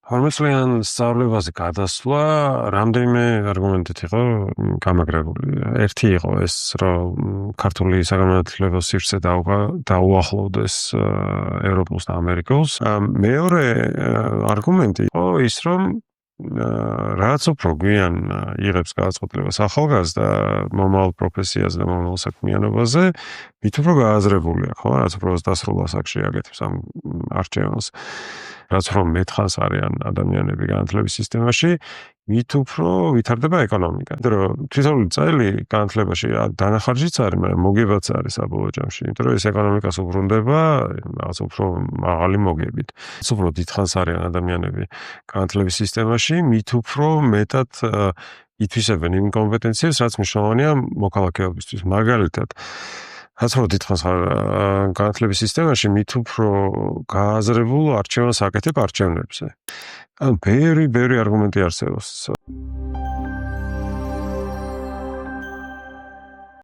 40-წლიან სწავლებაზე გადასვლა რამდენიმე არგუმენტით იყო გამაგრებული. ერთი იყო ეს, რომ ქართული საგანმანათლებლო სივრცე დაუახლოვდეს ევროპულს და ამერიკულს. მეორე არგუმენტი იყო ის, რომ რაც უფრო გვიან იღებს გადაწყვეტილებას ახალგაზრდა მომავალ პროფესიაზე და მომავალ საქმიანობაზე, მით უფრო გააზრებულია, ხო? რაც უფრო დასრულებას აქში აკეთებს ამ არჩევანს. რაც უფრო მეტხანს არიან ადამიანები განათლების სისტემაში, მით უფრო ვითარდება ეკონომიკა. იმიტომ რომ თითოეული წელი განათლებაში დანახარჯიც არის, მაგრამ მოგებაც არის საბოლოო ჯამში. იმიტომ რომ ეს ეკონომიკას უბრუნდება რაღაც უფრო მაღალი მოგებით. რაც უფრო დიდხანს არიან ადამიანები განათლების სისტემაში, მით უფრო მეტად ითვისებენ იმ კომპეტენციებს, რაც მნიშვნელოვანია მოქალაქეობისთვის. მაგალითად, რაც უფრო დიდხანს განათლების სისტემაში, მით უფრო გააზრებულ არჩევანს აკეთებ არჩევნებზე. ანუ ბევრი არგუმენტი არსებობს.